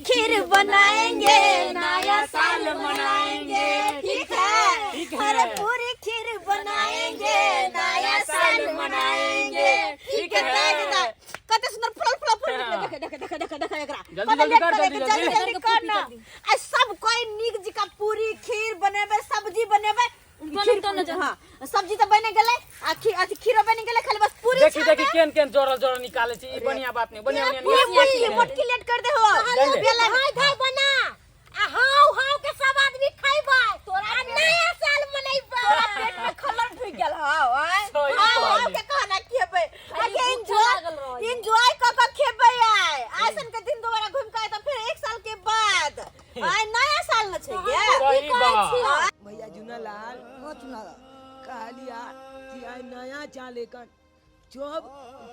खीर बनाएंगे, नया साल मनाएंगे, ठीक है। अरे पूरी खीर बनाएंगे, नया साल मनाएंगे, ठीक है। कते सुंदर फल फल फल देख एकरा जल्दी कर ना। आ सब कोई नीक जी का पूरी खीर बनेबे, सब्जी बनेबे, खीर तो न हां सब्जी तो बने गेले, आ खीरो बने गेले, खाली बस पूरी देखी केन केन जोर निकाले छी। ई बढ़िया बात नहीं, बढ़िया मोटकी लेट कर दे हो बेला भाई बना। आ हाउ के सब आदमी खाइबा, तोरा नया साल मनैबा, पेट में खलर ढुक गेल हाउ के कहना खेबे, आगे एंजॉय क खेबे। आइसन के दिन दोबारा घूम के तो फिर एक साल के बाद आय नया साल न छै ये। सही बात भैया जुनालाल हो चुनाला कहलिया कि आइ नया चाल एकन चोब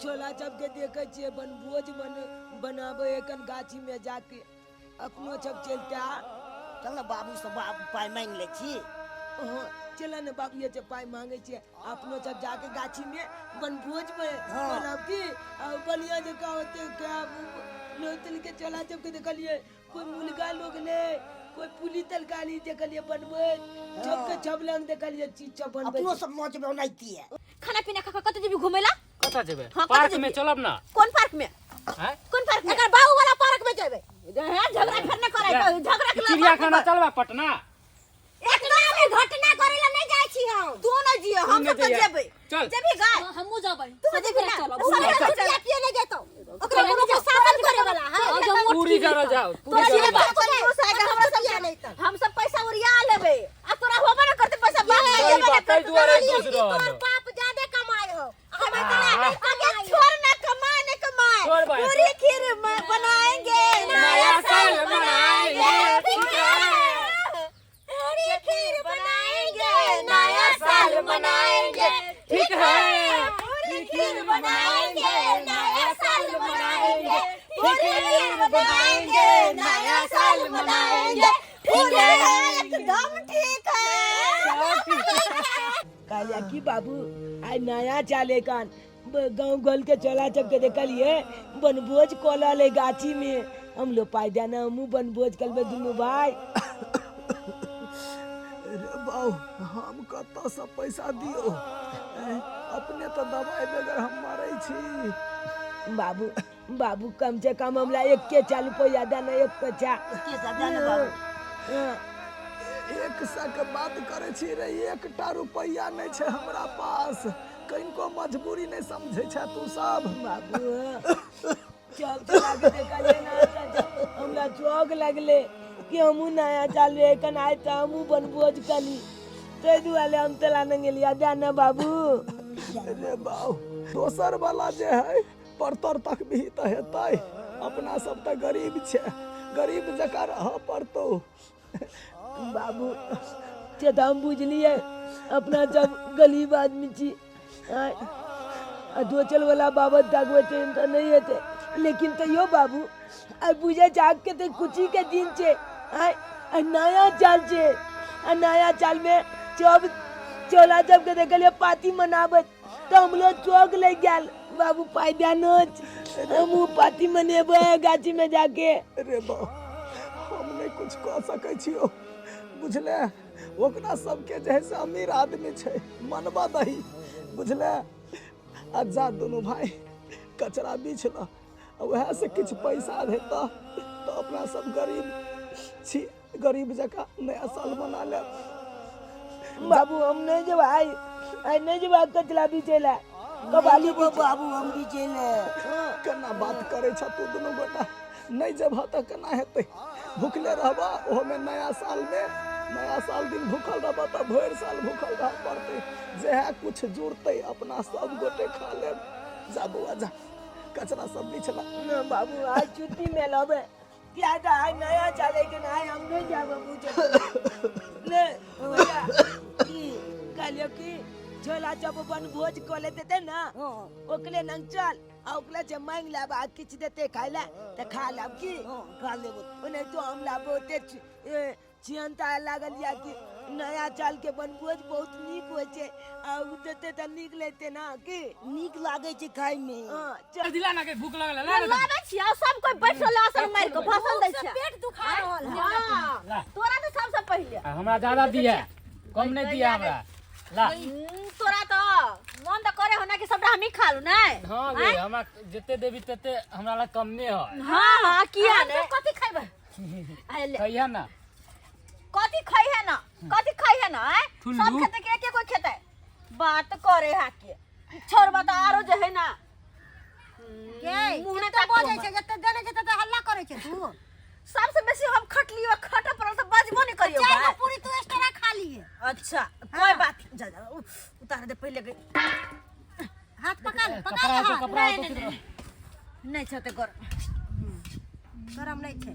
छोला चप के देखे छिए बनभोज बनाबे एकन गाछी में जाके अपनो सब चलता। चल बाबू सब पाई मांग ले छी। चल न बाबू ये पाई मांगे छे, अपनो सब जाके गाछी में बनभोज में बनाब की बलिया जे का होते क्या लोतल के छोला चप के देखलिए, कोई मुलगा लोग ले, कोई पुली तलकाली देखलिए बनबे, चप के छबलंग देखलिए चीज चप बनबे। अपनो सब मौज में बनाइती है। खाना पीना खा कत जेबी घुमेला? कत जेबे? पार्क में चलब ना। कौन पार्क में? हैं? कौन पार्क? एकर बाबू वाला पार्क में जेबे। झगड़ा करने करे, झगड़ा के चिड़ियाखाना चलबा पटना। एकदम घटना करेला नहीं जाय छी हम। तू न जियो, हम सब जेबे। चल जेबी गाय हमहु जाबै। तू जेबी ना, सब पिए नहीं जेतो। ओकरा को साधन करे वाला है। पूरी जरा जाओ, पूरी तोरा जरा ये हमरा सब नहीं त हम सब पैसा उरिया लेबे। आ तोरा होबे न करते पैसा बाले सही बात है, दुआरे घुस रहल तोर बाप ज्यादा कमाए हो। हम आगे छोड़ ना कमाए न कमाए, पूरी खीर बनाएंगे, नया साल मनाएंगे, ठीक है। पूरी खीर बनाएंगे, नया साल मनाएंगे, ठीक है। पूरी खीर बनाएंगे, नया साल मनाएंगे, पूरी खीर बनाएंगे, नया साल मनाएंगे, ठीक है। एकदम ठीक है। कहलिया कि बाबू आई नया चाले कान गाँव गोल के चला चप के देखलिए बनभोज कोला ले गाछी में, हम लोग पाई देना हमू बनभोज कलबे दुनू भाई। रे बाऊ हम कत से पैसा दियो, अपने तो दवाई बगैर हम मरै छी। बाबू बाबू कम से कम हमला 1 रुपया देना, 1 पैसा एक सौ के बात करे छी रे, 1 रुपया नहीं छे हमरा पास। कनको मजबूरी नहीं समझे छे तू सब। बाबू चौक चला के देखलिए ना, हमरा चौक लगले कि हमू नया चाल रे कन आय त हमू बनभोज कली, ते दुआले हम तला न गेलिया देना बाबू। रे बाऊ दोसर वाला जे है परतर तक भी त हेतै, अपना सब त गरीब छे, गरीब जका रह पड़तो। बाबू से तो हम बुझलिए अपना सब गरीब आदमी छी, दोचल वाला बाबत तकबे तो नहीं हेते, लेकिन तैयो बाबू आई बुझे जाग के तो कुची के दिन छे, आई नया चाल छे, नया चाल में चौब चोला जब के देखलिए पार्टी मनाबत तो हम लोग चौक ले गेल बाबू पाई देनोच, हम पार्टी मनेबे गाछी में जाके। रे बाऊ हम नहीं कुछ कह सकै छियो, बुझले ओकरा सबके जैसे अमीर आदमी छे मनबा दही, बुझले। जा दोनों भाई कचरा बीछ ल, वह से कुछ पैसा देता तो अपना सब गरीब छी, गरीब जका नया साल मना ले। बाबू हम नहीं जब आई नहीं जब कचरा बीचेला कबाली बाबू हम बीचेले। केना बात करे छ तू दोनों गोटा, नहीं जब त केना हेतै, भूखले रहबा ओहो में नया साल में, नया साल दिन भूखल रहबा त भर साल भूखल रह पड़ते। जेहा कुछ जुड़ते अपना सब गोटे खा ले। जा बउआ जा कचरा सब बिछला। न बाबू आज छुट्टी में लबे क्या था आज नया चाले के ना हम नहीं जाबे पूछे ले भैया की कहलियो की छोला चप बनभोज को ले देते ना, ओकले नंग चल आ ओकले जे मांग लाबा किछ देते खाइला त खा लाब की खा लेबो, नहीं तो हम लाबो ते चिंता लागल या कि नया चाल के बनभोज बहुत नीक होय छे, आ उ देते त नीक लेते ना की नीक लागे छे खाय में। दिला ना के भूख लगल है लागे छी, सब कोई बैठल आसन मार के भाषण दै अच्छा पेट दुखा रहल है हां तोरा तो सबसे पहले हमरा ज्यादा दिया कम नहीं दिया हमरा ला तोरा तो मन तो करे हो ना कि सबटा हम ही खा लू नहीं हां गे हमरा जते देबी तते हमरा ला कम नहीं है हां हां किया ने कथी खैबे कहिया ना कथी खाई है ना ठुल्लू। सब खेते के कोई खेते बात करे हा के छोरबा तो आरो जे है ना के मुंह ने तो बजे छै जते देने छै तते हल्ला करे छै तू सबसे बेसी हम खटली और खटा पर से बजबो नहीं करियो चार बा गो पूरी तू एक्स्ट्रा खा लिए अच्छा कोई बात नहीं। जा जा उतार दे पहले गई हाथ पकड़ कपड़ा तो कपड़ा तो फिर नहीं छते कर गरम नहीं छै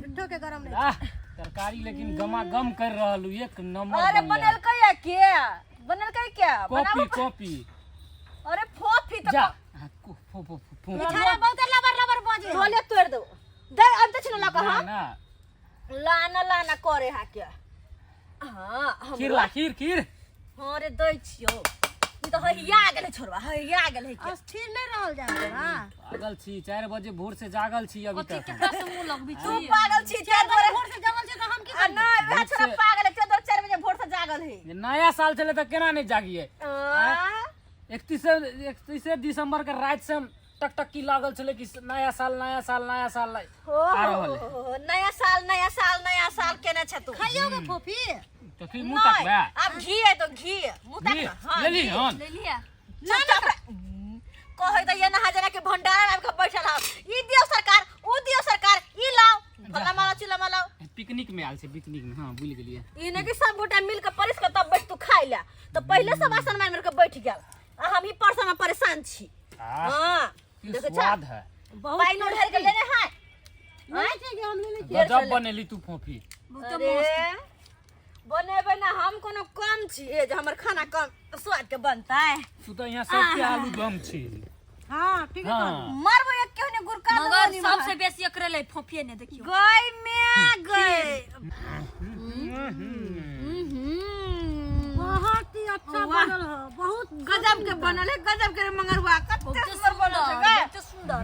झुट्ठो के गरम नहीं आ तरकारी लेकिन गमा गम कर रहलू एक नंबर अरे बनल कया के बनल कया क्या कॉपी कॉपी अरे फोफी तो जा फो छाड़ा बहुत लबर बजे ढोले तोड़ दो दे अंत छिन लगा हां ना लाना करे हा के हां हम खीर ला खीर हां रे दै छियो ई तो हइया गेले छोरबा हइया गेले के अस्थिर नहीं रहल जा तोरा पागल छी 4 बजे भोर से जागल छी अभी तक से मुंह लगबी तू पागल छी 4 बजे भोर से जगल छै त हम की ना वह छोरा पागल है 4 बजे भोर से जागल है ये नया साल चले तो केना नहीं जागिए आ? 31 दिसंबर के रात से हम टकटकी लागल छले कि नया साल नया साल केने छ तू खाइयोगे फोफी तो फिर मुंह तक बा अब घी है तो घी मुंह तक हां ले ली हन ले लिया कहे त ये ना हजरा के भंडारा में के बैठल हम ई दियो सरकार ओ दियो सरकार ई लाओ भला माला चिला माला पिकनिक में आल से पिकनिक में हां भूल गेलिए ई ने कि सब गोटा मिल के परिस के तब बैठ तू खाइ ला तो पहले सब आसन मार के बैठ गेल आ हम ही परसा में परेशान छी हां ये स्वाद है पाई नो ढेर के लेने हैं नहीं छै कि हम ले ले गजब बनेली तू फोफी अरे बनेबे ना हम कोनो कम छी ए जे हमर खाना कम स्वाद के बनता है तू तो यहाँ सबके आलू दम छी हां ठीक है हां मारबो एक क्यों ने गुरका मगर सबसे बेसी एकरे ले फोफिए ने देखियो गई में गई बहुत ही अच्छा बनल है बहुत गजब के बनल है गजब के मंगरवा कते सुंदर बनल है बहुत सुंदर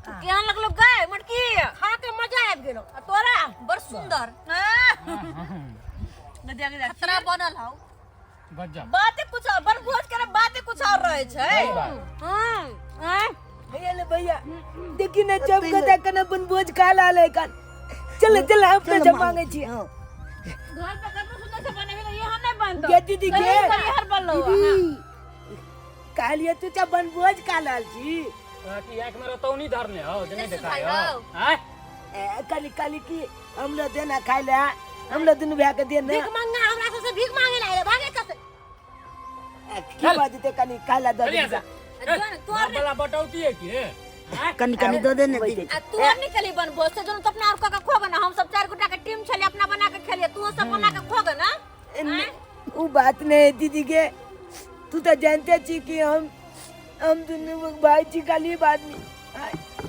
केहन लगलो गई मटकी खा के मजा आबि गेलो आ तोरा बड़ सुंदर न देख देख खतरा बनल हौ गजब बातें कुछ और बन भोज करे बातें कुछ और रहे छै सही बात। हां भैया ले भैया देखी ना जब कदा कना बनभोज खा ला ले कन चल अपने से मांगे छी हां घर पे कब सुंदर से बनेबे ये हम नहीं बनतो के दीदी के हर बनलो कालिए तू चा बनभोज खा लाल छी कि एक मेरा तौनी धरने हो जने देखाय हो हैं काली की हम लोग देना खाई ले हम लोग दुनु भैया के देना भीख मांगा हमरा से भीख मांगे लाए भागे कते की बात ते कनी खाला दे चलिए से तोर वाला बटौती है कि कनी दो दे ने दे आ तू और निकली बन भोज से जोन तो अपना और का खोग ना हम सब 4 गोटा के टीम छले अपना बना के खेलिए तू सब बना के खोग ना वो बात नहीं दीदी के तू तो जानते छी कि हम दुनु भाई छी काली आदमी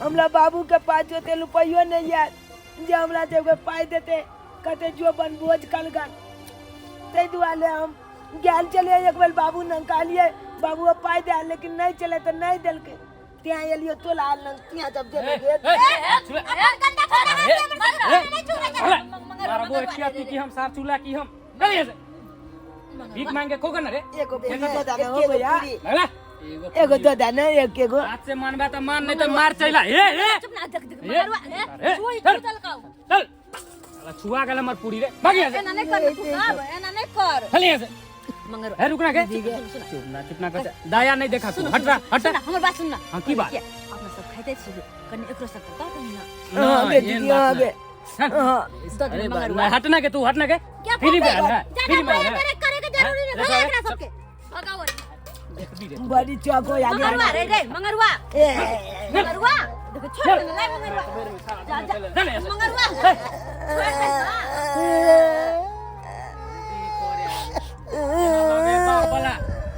हमरा बाबू के पास होते रुपयो नहीं यार जे हमरा जब पाई देते कहते जो बनभोज कलगन ते दुआले हम गेल चले एक बेर बाबू न कालिए बाबू पाई दे लेकिन नहीं चले तो नहीं देल के त्या एलियो तोला न त्या जब दे गंदा खाना नहीं छुरे मारबो एकिया की हम साफ चूल्हा की हम चलिए से भीख मांगे खोग ना रे एगो दो दाना हो गया लगला एगो दो दाना एगो हाथ से मानबा त मान नहीं तो मार चला ए चुप ना देख देख मगरवा छुई चल काओ चल साला छुआ गेल हमर पूरी रे भागिया से एना नहीं कर तू अब एना नहीं कर चलिए से मगरवा है रुकना के चुप ना कर दाया नहीं देखा तू हट हमर बात सुन ना हां की बात अपना सब खाइते छी कनी एकरो सब का कनी ना आगे दीदी आगे अरे भाई हटना के तू हटना के फ्री में है फ्री में है करे के जरूरी नहीं भागे एकरा सबके भगाओ देख भी रे बड़ी चौको आगे मंगरवा रे मंगरवा मंगरवा देखो छोड़ नहीं मंगरवा जा जा चल मंगरवा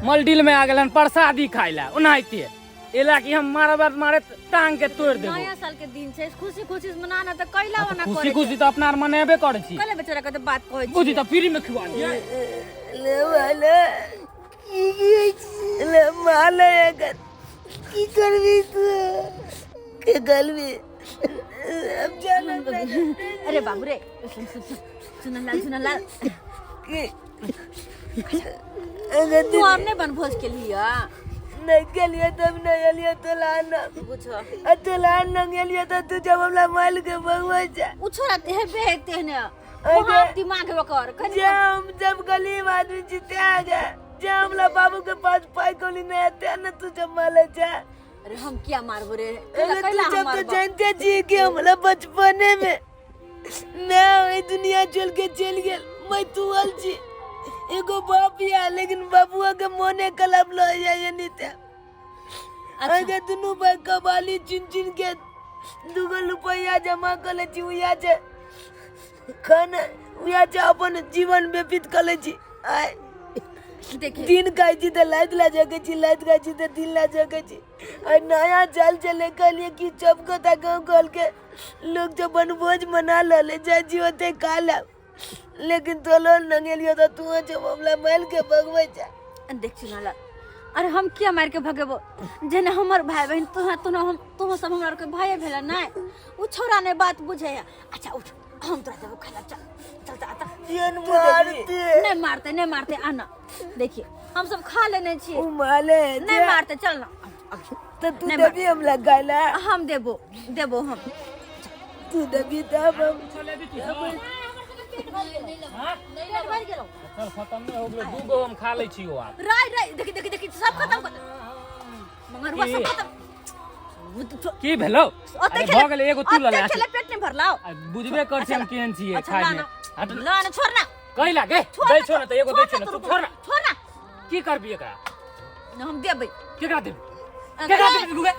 मलडिल में आ गेलन प्रसादी खाइला ओनाइते एला कि हम मारे टांग के तोड़ देबो नया साल के दिन छै खुशी खुशी मनाना त कैला बना करे खुशी खुशी तो अपना मनेबे करे छी कले बेचारा के बात कहै छी बुझी तो फ्री में खिवा दिया ले वाला ले माले अगर की करबी तू के गलबी अब जाना अरे बाबू रे सुन लाल तू हमने बनभोज के लिए नहीं के लिए तब नहीं लिए तो लाना पूछो तो लाना के लिए तो तू जब हमला माल के भगवा जा उ छोरा ते है बेते ने वहां दिमाग बकर जब गरीब आदमी जीते आ गए जब हमला बाबू के पास पाई कोली नहीं आते न तू जब माले जा अरे हम क्या मारबो रे अरे तू जब तो जानते जी कि हमला बचपने में मैं ये दुनिया छोड़ के चल गया मैं तू अलजी एगो बाप या लेकिन बाबुआ के मोने कलब लो जाए नहीं था आगे दोनों भाई कबाली चुन के दुगो रुपया जमा कर ले छी उया जे खाना उया जे अपन जीवन व्यतीत कर ले छी आय देखिए दिन खाई छी तो लाइट ला जगे छी लाइट खाई छी तो दिन ला जगे छी और नया चाल चले के लिए कि चपको ता गांव खोल के लोग जो बनभोज मना ले जा जी होते काला लेकिन तो लो नंगेलियो तो तू जो मामला माल के भगवे जा देख सुनाला अरे हम क्या मार के भगेबो जेने हमर भाई बहन तुम सब हमरा के भाई भेला नै उ छोरा ने बात बुझे अच्छा उठ हम तोरा देबो खाला चल आता तीन मारते नहीं मारते आना देखिए हम सब खा लेने छी उ माले नहीं मारते चल ना तो तू देबी हम लगाइला हम देबो हम तू देबी तब हम चल खत्म नहीं हो गेलो दूगो हम खा लै छी आप राय देखी सब खत्म कर मंगरवा सब खत्म की भेलो अरे भ गेलै एगो तू लला चले पेट नहीं भरलाओ बुझबे कर छी हम केहन छियै खाय में हट ला ना छोड़ ना कहिला गे दे छोड़ ना त एगो दे छोड़ ना तू छोड़ ना की करबी एकरा हम देबै केकरा देबी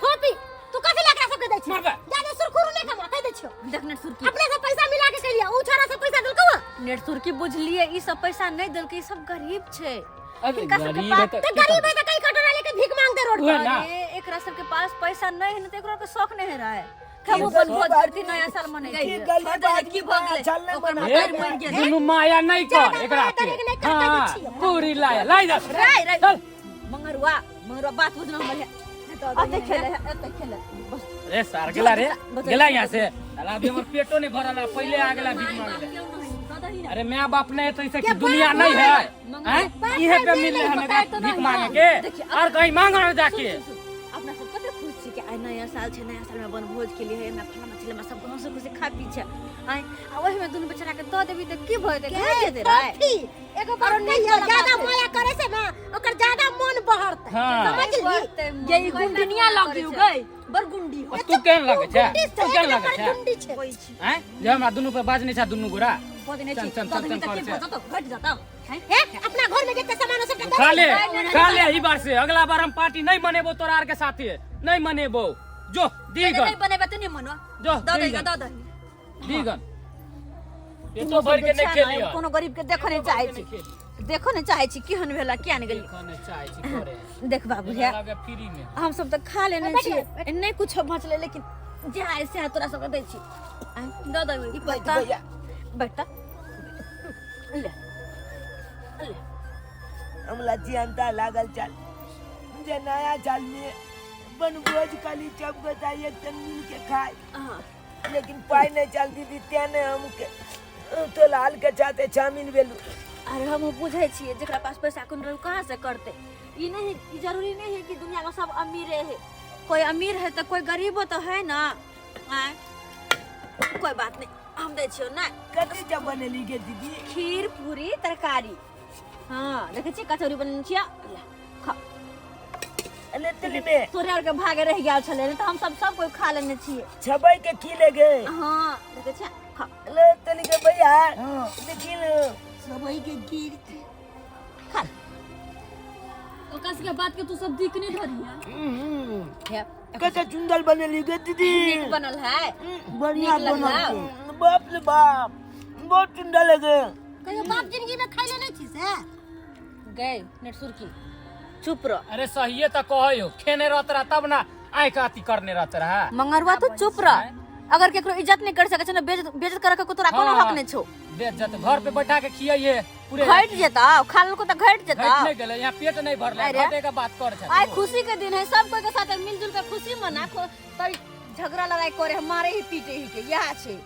होती तू कथि लगा सब के दै छी मरबे जाने सुरखुरु नहीं कमा कह दै छियो देखने सुरकी अपने से पैसा मिला के करिया उ छोरा से पैसा देलकौ नेट सुरकी बुझलिए ई सब पैसा नहीं देलकै ई सब गरीब छै अरे गरीब है तो गरीब है तो कई कटोरा लेके भीख मांगते रोड पर अरे एकरा सब के पास पैसा नहीं है तो एकरा के शौक नहीं रहा है खबो बनभोज करती नया साल मने गई की भगले दुनु माया नहीं कर एकरा के हां पूरी लाया जा चल मंगरवा बात बुझना हमर अते खेले बस अरे सार गेला यहां से साला अभी हमर पेटो नहीं भरल है पहले आ गेला भीख मांगे अरे मैं बाप नहीं तो ऐसे की दुनिया नहीं है हैं इहे पे मिल रहा है भीख मांगे के और कहीं मांगो जाके अपना सब कते खुश छी कि आइ नया साल छै नया साल में बनभोज के लिए ना फला मछली में सब हंस खुशी खा पी छै आइ ओहि में दुनु बेचारा के द देबी त की भय दे दे रे एगो बार नहीं ज्यादा माया करे से ना ओकर ज्यादा मन बहरते समझ ली ये गुंडनिया लग दिउ गई बरगुंडी हो तू केन लगे छै तू केन लगे छै हैं जे हमरा दुनु पे बाज नहीं छै दुनु गोरा चल हट जाता है अपना घर में जितने सामान सब खा ले ई बार से अगला बार हम पार्टी नहीं मनेबो तोरा आर के साथे नहीं मनेबो जो दीगन नहीं बनेबे त नहीं मनो जो दे दीगन ये तो भर के नहीं खेलियो कोनो गरीब के देखो नहीं चाहे छी केहन भेला किया नहीं गेली खाने चाहे छी करे देख बाबू है लगे फ्री में हम सब तो खा लेने छी नहीं कुछ बचले लेकिन जे है से तोरा सब दे छी दे ई बेटा ले हमला जियांता लागल चल जे नया चाल में बनभोज खाली चप गता एक तन मिल के खाए लेकिन पाई नहीं चलती थी तेने हमके तो लाल के चाहते चामिन बेलू अरे हम बुझे छिए जेकरा पास पैसा कोन रहू कहां से करते ई नहीं ई जरूरी नहीं है कि दुनिया में सब अमीर है कोई अमीर है तो कोई गरीब तो है ना कोई बात नहीं हम दे छियो ना कथी जब बनेली गे दीदी खीर पूरी तरकारी हां देखे छी कचौरी बनन छिया खा अले तली में तोरे और के भागे रह गेल छले त हम सब कोई खा लेने छिए छबई के की लगे हां देखे छी खा अले तली के भैया देखिन सबई के गिर खा तो कस के बात के तू सब दिख नहीं धरी है कैसे चुंदल बनेली गे दीदी नीक बनल है बढ़िया बनल बाप रे बाप बहुत चुंदल लगे कहियो बाप जिंदगी में खाइले नहीं छी से गए नेटसुर की चुप रह अरे सही त कहयो खेने रहत रहा तब ना आइ का अति करने रहत रहा मंगरवा तू चुप रह अगर केकरो इज्जत नहीं कर सके छ ना बेइज्जत करे के तोरा कोनो हक नहीं छो बेइज्जत घर पे बैठा के खियाइए पूरे घट जेता खाल को तो घट जेता घट नहीं गेले यहां पेट नहीं भरले घटे का बात कर छ आज खुशी के दिन है सब कोई के साथ मिलजुल के खुशी मना तो झगड़ा लड़ाई करे मारे ही पीटे ही के यह छे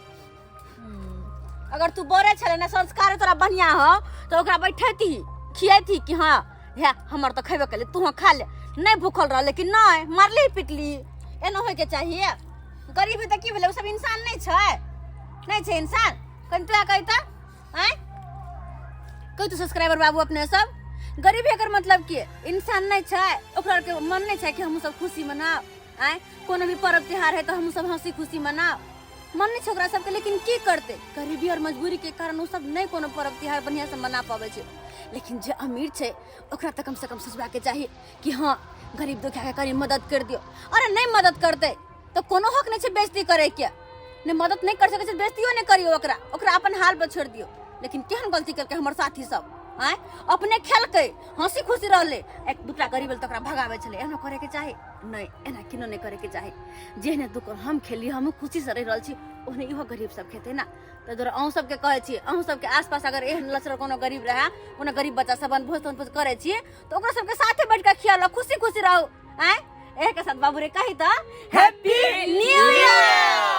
अगर तू बोरे छले ना संस्कार तोरा बढ़िया हो तो ओकरा बैठेती खियाती कि हां हे हमर तो खैबे कले तू खा ले नहीं भूखल रह लेकिन नहीं मारली पिटली एना होय के चाहिए गरीब त की भेले ओ सब इंसान नहीं छै इंसान कन तू कहता हैं कोई तो सब्सक्राइबर बाबू अपने सब गरीबी एकर मतलब की इंसान नहीं छै ओकरा के मन नहीं छै कि हम सब खुशी मनाओ आय कोनो भी पर्व त्योहार है तो हम सब हंसी खुशी मनाओ मन नहीं छै ओकरा सबके लेकिन की करते गरीबी और मजबूरी के कारण वो सब नहीं कोनो पर्व त्योहार बढ़िया से मना पावे छै लेकिन जे अमीर छै ओकरा त कम से कम सोचबा के चाहिए कि हां गरीब दुखिया के करी मदद कर दियो अरे नहीं मदद करते तो कोनो हक नहीं छै बेइज्जती करे के ने मदद नहीं कर सके छै बेइज्जतियो नहीं करियो ओकरा अपन हाल पर छोड़ दियो लेकिन केहन गलती करके हमर साथी सब हैं अपने खेल के हंसी खुशी रहले एक दूटा गरीब त ओकरा भगावे छले एना करे के चाही नहीं एना किनो नहीं करे के चाही जेहने दुख हम खेली हम खुशी से रह रहल छी ओहने इहो गरीब सब खेते ना त जरा अहू सब के कहै छी अहू सब के आसपास अगर एहन लचर कोनो गरीब रहे कोनो गरीब बच्चा सब भोज करे छी तो ओकरा सब के साथे बैठ के खियालो खुशी खुशी रहू हैं एके साथ बाबू रे कही त हैप्पी न्यू ईयर।